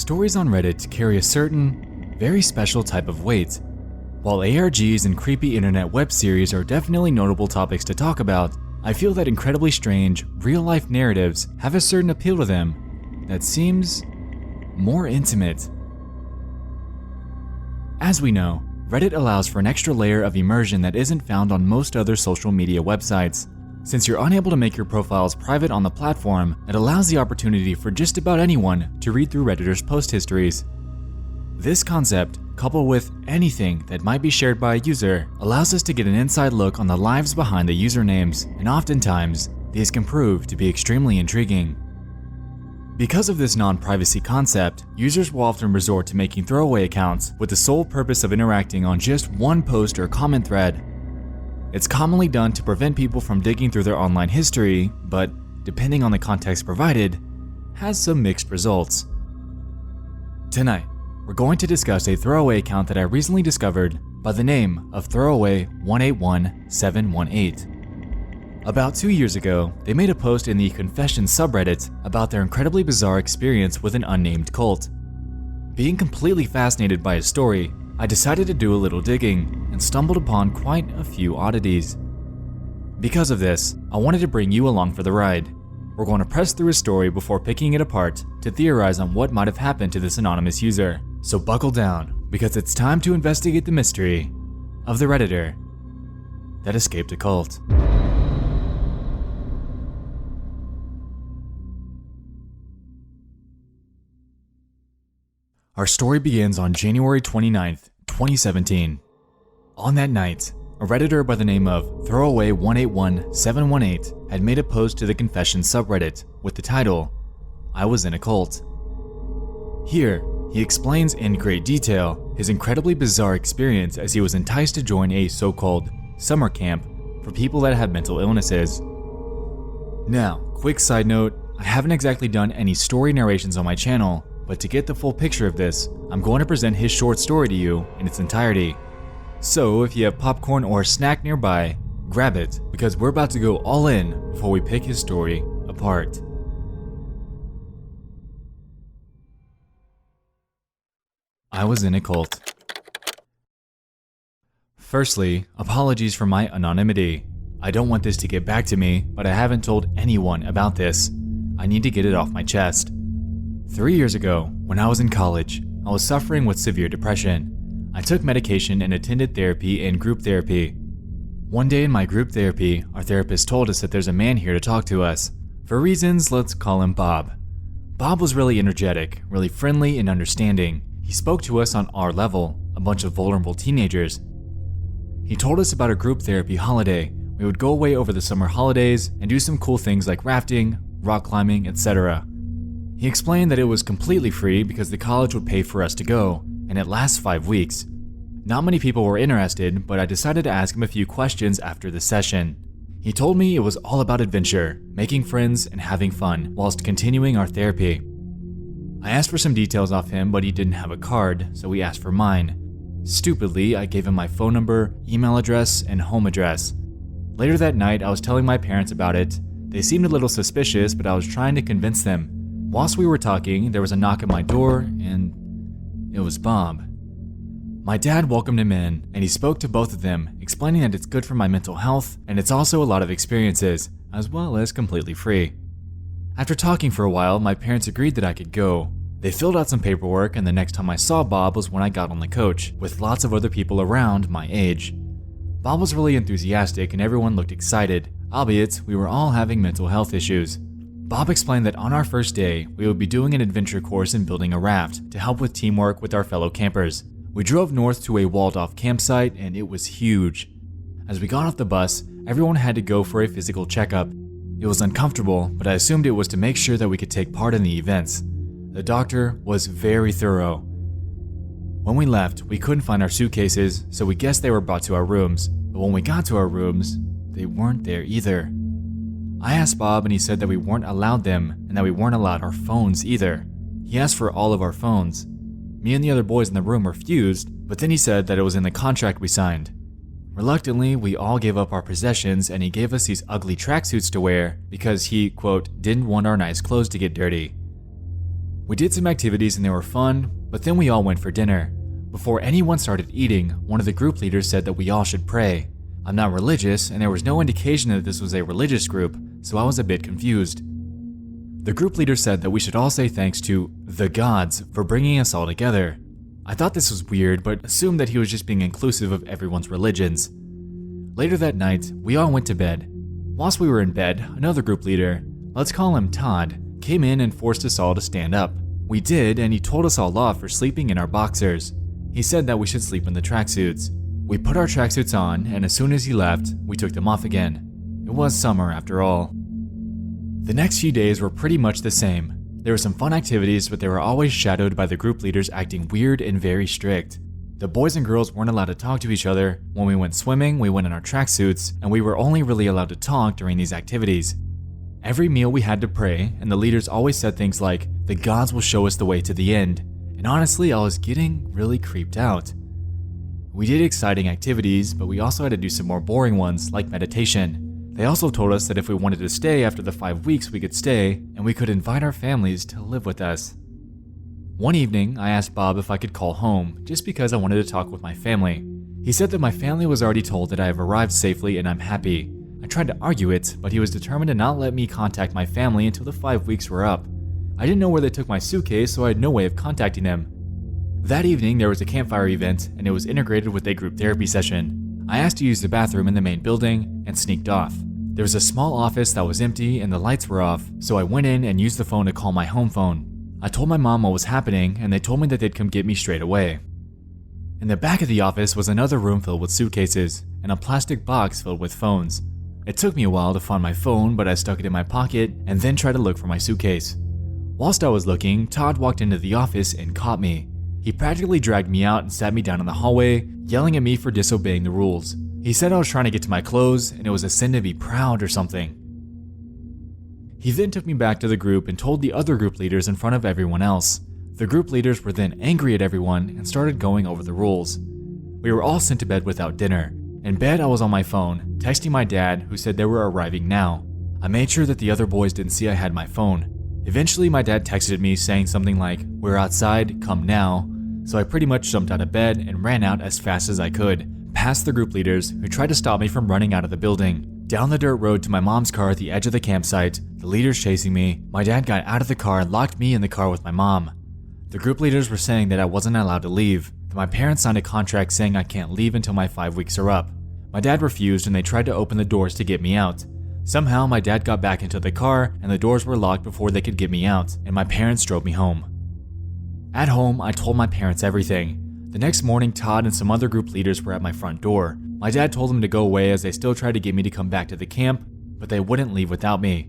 Stories on Reddit carry a certain, very special type of weight. While ARGs and creepy internet web series are definitely notable topics to talk about, I feel that incredibly strange, real-life narratives have a certain appeal to them that seems more intimate. As we know, Reddit allows for an extra layer of immersion that isn't found on most other social media websites. Since you're unable to make your profiles private on the platform, it allows the opportunity for just about anyone to read through Redditor's post histories. This concept, coupled with anything that might be shared by a user, allows us to get an inside look on the lives behind the usernames, and oftentimes, these can prove to be extremely intriguing. Because of this non-privacy concept, users will often resort to making throwaway accounts with the sole purpose of interacting on just one post or comment thread. It's commonly done to prevent people from digging through their online history, but depending on the context provided, has some mixed results. Tonight, we're going to discuss a throwaway account that I recently discovered by the name of throwaway181718. About 2 years ago, they made a post in the Confessions subreddit about their incredibly bizarre experience with an unnamed cult. Being completely fascinated by his story, I decided to do a little digging and stumbled upon quite a few oddities. Because of this, I wanted to bring you along for the ride. We're going to press through his story before picking it apart to theorize on what might have happened to this anonymous user. So buckle down, because it's time to investigate the mystery of the Redditor that escaped a cult. Our story begins on January 29th, 2017. On that night, a Redditor by the name of throwaway181718 had made a post to the Confessions subreddit with the title, "I was in a cult." Here, he explains in great detail his incredibly bizarre experience as he was enticed to join a so-called summer camp for people that have mental illnesses. Now, quick side note, I haven't exactly done any story narrations on my channel, but to get the full picture of this, I'm going to present his short story to you in its entirety. So if you have popcorn or a snack nearby, grab it, because we're about to go all in before we pick his story apart. I was in a cult. Firstly, apologies for my anonymity. I don't want this to get back to me, but I haven't told anyone about this. I need to get it off my chest. 3 years ago, when I was in college, I was suffering with severe depression. I took medication and attended therapy and group therapy. One day in my group therapy, our therapist told us that there's a man here to talk to us. For reasons, let's call him Bob. Bob was really energetic, really friendly and understanding. He spoke to us on our level, a bunch of vulnerable teenagers. He told us about a group therapy holiday. We would go away over the summer holidays and do some cool things like rafting, rock climbing, etc. He explained that it was completely free because the college would pay for us to go, and it lasts 5 weeks. Not many people were interested, but I decided to ask him a few questions after the session. He told me it was all about adventure, making friends, and having fun, whilst continuing our therapy. I asked for some details off him, but he didn't have a card, so we asked for mine. Stupidly, I gave him my phone number, email address, and home address. Later that night, I was telling my parents about it. They seemed a little suspicious, but I was trying to convince them. Whilst we were talking, there was a knock at my door, and it was Bob. My dad welcomed him in, and he spoke to both of them, explaining that it's good for my mental health, and it's also a lot of experiences, as well as completely free. After talking for a while, my parents agreed that I could go. They filled out some paperwork, and the next time I saw Bob was when I got on the coach, with lots of other people around my age. Bob was really enthusiastic, and everyone looked excited, albeit we were all having mental health issues. Bob explained that on our first day, we would be doing an adventure course in building a raft to help with teamwork with our fellow campers. We drove north to a walled-off campsite, and it was huge. As we got off the bus, everyone had to go for a physical checkup. It was uncomfortable, but I assumed it was to make sure that we could take part in the events. The doctor was very thorough. When we left, we couldn't find our suitcases, so we guessed they were brought to our rooms. But when we got to our rooms, they weren't there either. I asked Bob, and he said that we weren't allowed them, and that we weren't allowed our phones either. He asked for all of our phones. Me and the other boys in the room refused, but then he said that it was in the contract we signed. Reluctantly, we all gave up our possessions, and he gave us these ugly tracksuits to wear because he, quote, didn't want our nice clothes to get dirty. We did some activities and they were fun, but then we all went for dinner. Before anyone started eating, one of the group leaders said that we all should pray. I'm not religious, and there was no indication that this was a religious group, so I was a bit confused. The group leader said that we should all say thanks to the gods for bringing us all together. I thought this was weird, but assumed that he was just being inclusive of everyone's religions. Later that night, we all went to bed. Whilst we were in bed, another group leader, let's call him Todd, came in and forced us all to stand up. We did, and he told us all off for sleeping in our boxers. He said that we should sleep in the tracksuits. We put our tracksuits on, and as soon as he left, we took them off again. It was summer after all. The next few days were pretty much the same. There were some fun activities, but they were always shadowed by the group leaders acting weird and very strict. The boys and girls weren't allowed to talk to each other. When we went swimming, we went in our tracksuits, and we were only really allowed to talk during these activities. Every meal we had to pray, and the leaders always said things like, "The gods will show us the way to the end." And honestly, I was getting really creeped out. We did exciting activities, but we also had to do some more boring ones, like meditation. They also told us that if we wanted to stay after the 5 weeks, we could stay, and we could invite our families to live with us. One evening, I asked Bob if I could call home, just because I wanted to talk with my family. He said that my family was already told that I have arrived safely and I'm happy. I tried to argue it, but he was determined to not let me contact my family until the 5 weeks were up. I didn't know where they took my suitcase, so I had no way of contacting them. That evening, there was a campfire event, and it was integrated with a group therapy session. I asked to use the bathroom in the main building and sneaked off. There was a small office that was empty and the lights were off, so I went in and used the phone to call my home phone. I told my mom what was happening, and they told me that they'd come get me straight away. In the back of the office was another room filled with suitcases and a plastic box filled with phones. It took me a while to find my phone, but I stuck it in my pocket and then tried to look for my suitcase. Whilst I was looking, Todd walked into the office and caught me. He practically dragged me out and sat me down in the hallway, yelling at me for disobeying the rules. He said I was trying to get to my clothes and it was a sin to be proud or something. He then took me back to the group and told the other group leaders in front of everyone else. The group leaders were then angry at everyone and started going over the rules. We were all sent to bed without dinner. In bed, I was on my phone, texting my dad, who said they were arriving now. I made sure that the other boys didn't see I had my phone. Eventually, my dad texted me saying something like, "We're outside, come now." So I pretty much jumped out of bed and ran out as fast as I could, past the group leaders who tried to stop me from running out of the building. Down the dirt road to my mom's car at the edge of the campsite, the leaders chasing me. My dad got out of the car and locked me in the car with my mom. The group leaders were saying that I wasn't allowed to leave, that my parents signed a contract saying I can't leave until my 5 weeks are up. My dad refused and they tried to open the doors to get me out. Somehow my dad got back into the car and the doors were locked before they could get me out, and my parents drove me home. At home, I told my parents everything. The next morning, Todd and some other group leaders were at my front door. My dad told them to go away as they still tried to get me to come back to the camp, but they wouldn't leave without me.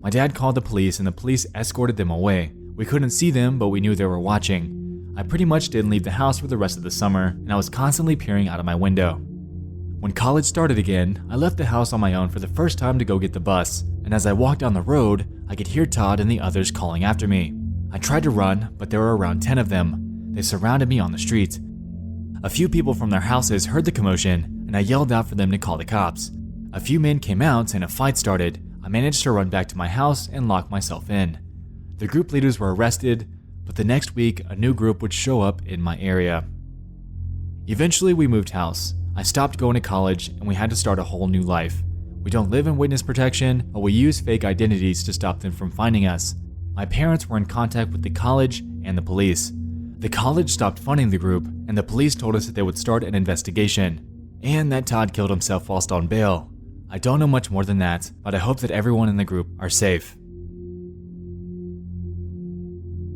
My dad called the police and the police escorted them away. We couldn't see them, but we knew they were watching. I pretty much didn't leave the house for the rest of the summer, and I was constantly peering out of my window. When college started again, I left the house on my own for the first time to go get the bus, and as I walked down the road, I could hear Todd and the others calling after me. I tried to run, but there were around 10 of them. They surrounded me on the street. A few people from their houses heard the commotion, and I yelled out for them to call the cops. A few men came out and a fight started. I managed to run back to my house and lock myself in. The group leaders were arrested, but the next week a new group would show up in my area. Eventually we moved house. I stopped going to college and we had to start a whole new life. We don't live in witness protection, but we use fake identities to stop them from finding us. My parents were in contact with the college and the police. The college stopped funding the group, and the police told us that they would start an investigation, and that Todd killed himself whilst on bail. I don't know much more than that, but I hope that everyone in the group are safe.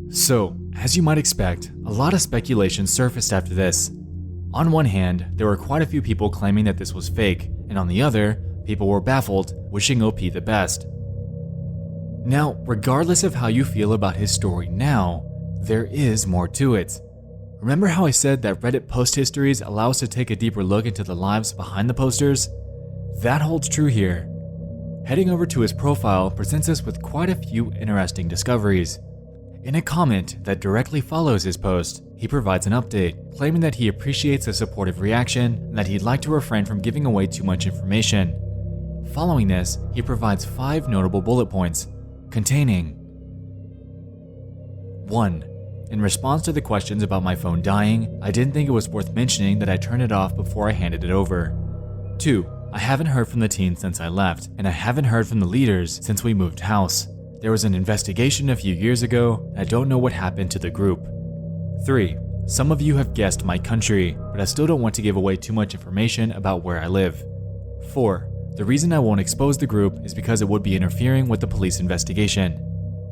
So, as you might expect, a lot of speculation surfaced after this. On one hand, there were quite a few people claiming that this was fake, and on the other, people were baffled, wishing OP the best. Now, regardless of how you feel about his story now, there is more to it. Remember how I said that Reddit post histories allow us to take a deeper look into the lives behind the posters? That holds true here. Heading over to his profile presents us with quite a few interesting discoveries. In a comment that directly follows his post, he provides an update, claiming that he appreciates a supportive reaction and that he'd like to refrain from giving away too much information. Following this, he provides 5 notable bullet points, containing: 1. In response to the questions about my phone dying, I didn't think it was worth mentioning that I turned it off before I handed it over. 2. I haven't heard from the teens since I left, and I haven't heard from the leaders since we moved house. There was an investigation a few years ago, and I don't know what happened to the group. 3. Some of you have guessed my country, but I still don't want to give away too much information about where I live. 4. The reason I won't expose the group is because it would be interfering with the police investigation.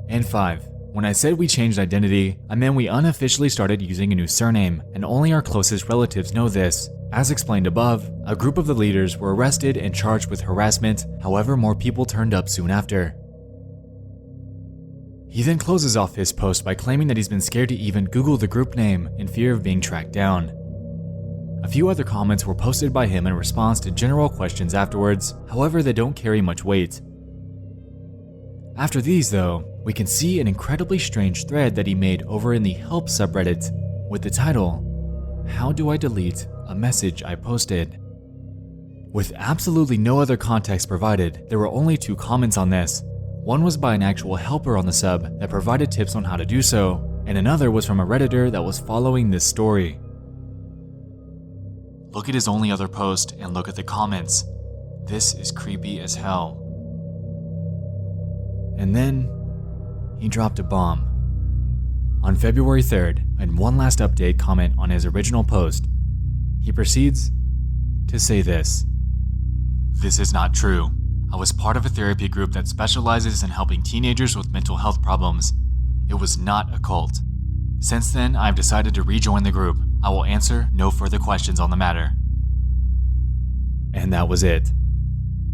And 5. When I said we changed identity, I meant we unofficially started using a new surname, and only our closest relatives know this. As explained above, a group of the leaders were arrested and charged with harassment, however more people turned up soon after. He then closes off his post by claiming that he's been scared to even Google the group name in fear of being tracked down. A few other comments were posted by him in response to general questions afterwards, however they don't carry much weight. After these though, we can see an incredibly strange thread that he made over in the Help subreddit with the title, "How do I delete a message I posted?" With absolutely no other context provided, there were only 2 comments on this. One was by an actual helper on the sub that provided tips on how to do so, and another was from a Redditor that was following this story. Look at his only other post and look at the comments. This is creepy as hell. And then, he dropped a bomb. On February 3rd, in one last update comment on his original post, he proceeds to say this. "This is not true. I was part of a therapy group that specializes in helping teenagers with mental health problems. It was not a cult. Since then, I've decided to rejoin the group. I will answer no further questions on the matter." And that was it.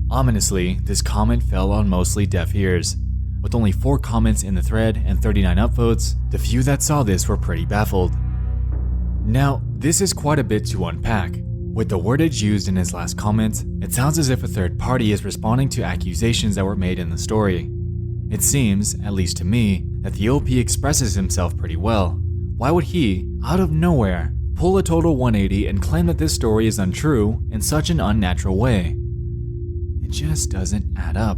Ominously, this comment fell on mostly deaf ears. With only 4 comments in the thread and 39 upvotes, the few that saw this were pretty baffled. Now, this is quite a bit to unpack. With the wordage used in his last comment, it sounds as if a third party is responding to accusations that were made in the story. It seems, at least to me, that the OP expresses himself pretty well. Why would he, out of nowhere, pull a total 180 and claim that this story is untrue in such an unnatural way? It just doesn't add up.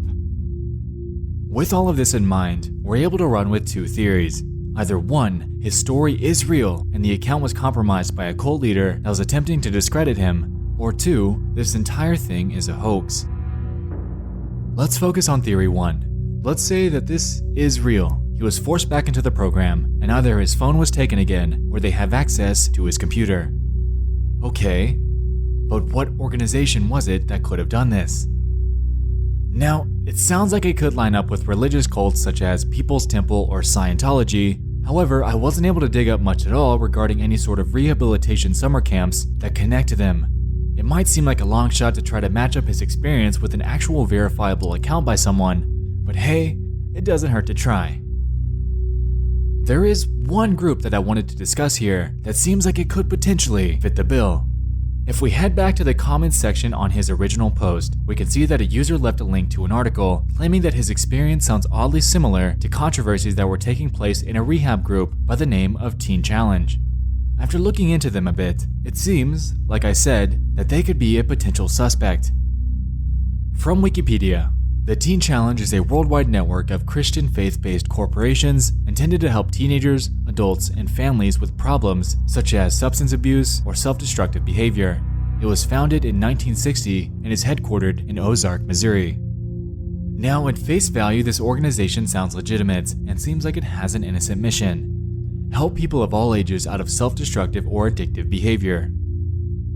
With all of this in mind, we're able to run with 2 theories. Either 1, his story is real and the account was compromised by a cult leader that was attempting to discredit him, or 2, this entire thing is a hoax. Let's focus on theory 1. Let's say that this is real. He was forced back into the program, and either his phone was taken again, or they have access to his computer. Okay, but what organization was it that could have done this? Now, it sounds like it could line up with religious cults such as People's Temple or Scientology. However, I wasn't able to dig up much at all regarding any sort of rehabilitation summer camps that connect to them. It might seem like a long shot to try to match up his experience with an actual verifiable account by someone, but hey, it doesn't hurt to try. There is one group that I wanted to discuss here that seems like it could potentially fit the bill. If we head back to the comments section on his original post, we can see that a user left a link to an article claiming that his experience sounds oddly similar to controversies that were taking place in a rehab group by the name of Teen Challenge. After looking into them a bit, it seems, like I said, that they could be a potential suspect. From Wikipedia, the Teen Challenge is a worldwide network of Christian faith-based corporations intended to help teenagers, adults, and families with problems such as substance abuse or self-destructive behavior. It was founded in 1960 and is headquartered in Ozark, Missouri. Now, at face value, this organization sounds legitimate and seems like it has an innocent mission: help people of all ages out of self-destructive or addictive behavior.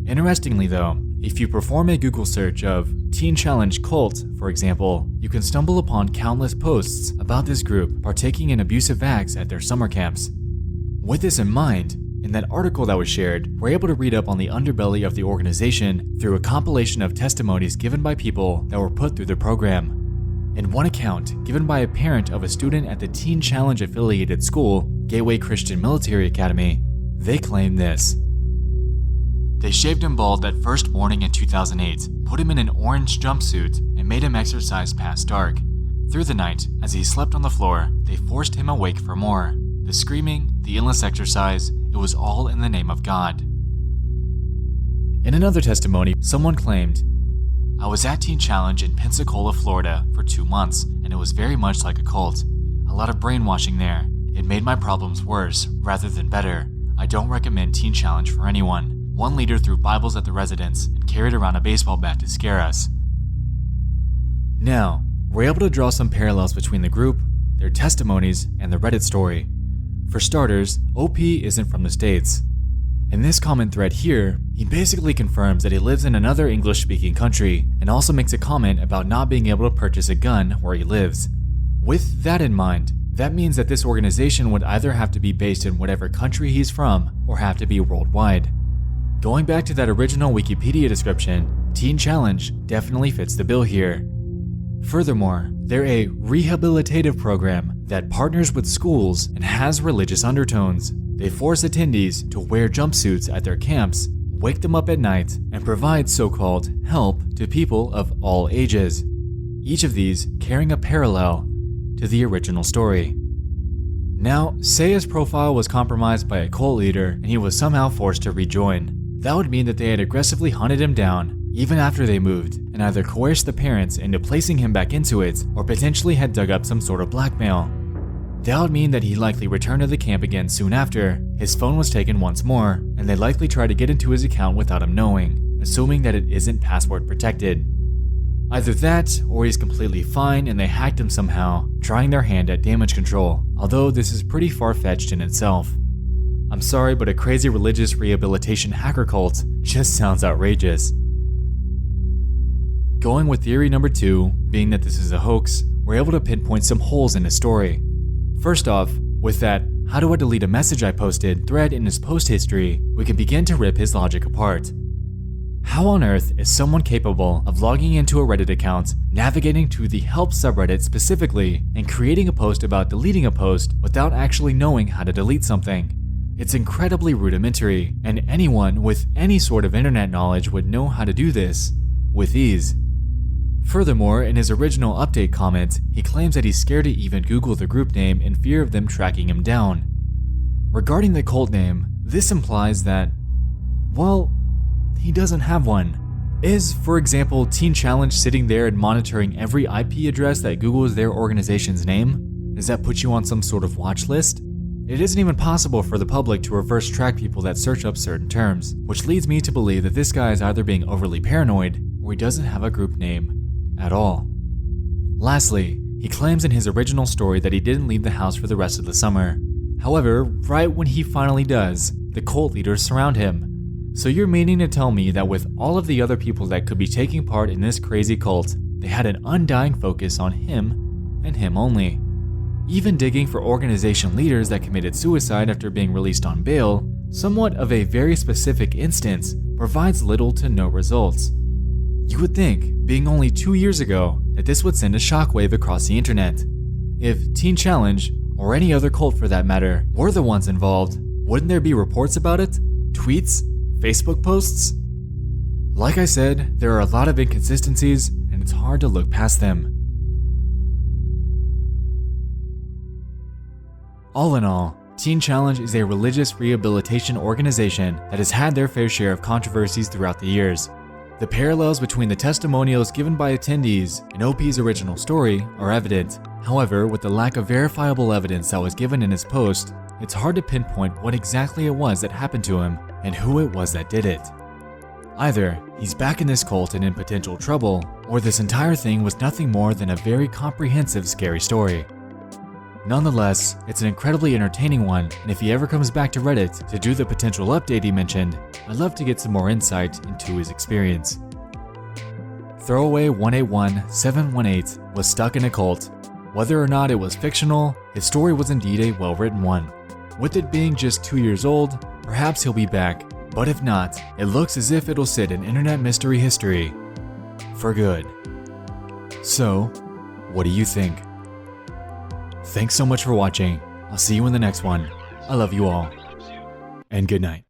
Interestingly though, if you perform a Google search of Teen Challenge Cult, for example, you can stumble upon countless posts about this group partaking in abusive acts at their summer camps. With this in mind, in that article that was shared, we're able to read up on the underbelly of the organization through a compilation of testimonies given by people that were put through the program. In one account, given by a parent of a student at the Teen Challenge affiliated school, Gateway Christian Military Academy, they claim this. They shaved him bald that first morning in 2008, put him in an orange jumpsuit, and made him exercise past dark. Through the night, as he slept on the floor, they forced him awake for more. The screaming, the endless exercise, it was all in the name of God. In another testimony, someone claimed, "I was at Teen Challenge in Pensacola, Florida for 2 months, and it was very much like a cult. A lot of brainwashing there, It made my problems worse rather than better. I don't recommend Teen Challenge for anyone. One leader threw Bibles at the residents and carried around a baseball bat to scare us. Now, we're able to draw some parallels between the group, their testimonies, and the Reddit story. For starters, OP isn't from the States. In this comment thread here, he basically confirms that he lives in another English-speaking country and also makes a comment about not being able to purchase a gun where he lives. With that in mind, that means that this organization would either have to be based in whatever country he's from or have to be worldwide. Going back to that original Wikipedia description, Teen Challenge definitely fits the bill here. Furthermore, they're a rehabilitative program that partners with schools and has religious undertones. They force attendees to wear jumpsuits at their camps, wake them up at night, and provide so-called help to people of all ages. Each of these carrying a parallel to the original story. Now, say his profile was compromised by a cult leader and he was somehow forced to rejoin. That would mean that they had aggressively hunted him down even after they moved, and either coerced the parents into placing him back into it or potentially had dug up some sort of blackmail. That would mean that he likely returned to the camp again soon after, his phone was taken once more, and they likely tried to get into his account without him knowing, assuming that it isn't password protected. Either that, or he's completely fine and they hacked him somehow, trying their hand at damage control, although this is pretty far-fetched in itself. I'm sorry, but a crazy religious rehabilitation hacker cult just sounds outrageous. Going with theory number 2, being that this is a hoax, we're able to pinpoint some holes in his story. First off, with that "how do I delete a message I posted" thread in his post history, we can begin to rip his logic apart. How on earth is someone capable of logging into a Reddit account, navigating to the help subreddit specifically, and creating a post about deleting a post without actually knowing how to delete something? It's incredibly rudimentary, and anyone with any sort of internet knowledge would know how to do this with ease. Furthermore, in his original update comment, he claims that he's scared to even Google the group name in fear of them tracking him down. Regarding the cult name, this implies that, well, he doesn't have one. Is, for example, Teen Challenge sitting there and monitoring every IP address that Googles their organization's name? Does that put you on some sort of watch list? It isn't even possible for the public to reverse track people that search up certain terms, which leads me to believe that this guy is either being overly paranoid or he doesn't have a group name at all. Lastly, he claims in his original story that he didn't leave the house for the rest of the summer. However, right when he finally does, the cult leaders surround him. So you're meaning to tell me that with all of the other people that could be taking part in this crazy cult, they had an undying focus on him and him only. Even digging for organization leaders that committed suicide after being released on bail, somewhat of a very specific instance, provides little to no results. You would think, being only 2 years ago, that this would send a shockwave across the internet. If Teen Challenge, or any other cult for that matter, were the ones involved, wouldn't there be reports about it? Tweets? Facebook posts? Like I said, there are a lot of inconsistencies, and it's hard to look past them. All in all, Teen Challenge is a religious rehabilitation organization that has had their fair share of controversies throughout the years. The parallels between the testimonials given by attendees and OP's original story are evident. However, with the lack of verifiable evidence that was given in his post, it's hard to pinpoint what exactly it was that happened to him and who it was that did it. Either he's back in this cult and in potential trouble, or this entire thing was nothing more than a very comprehensive, scary story. Nonetheless, it's an incredibly entertaining one, and if he ever comes back to Reddit to do the potential update he mentioned, I'd love to get some more insight into his experience. Throwaway181718 was stuck in a cult. Whether or not it was fictional, his story was indeed a well-written one. With it being just 2 years old, perhaps he'll be back, but if not, it looks as if it'll sit in internet mystery history for good. So, what do you think? Thanks so much for watching. I'll see you in the next one. I love you all. And good night.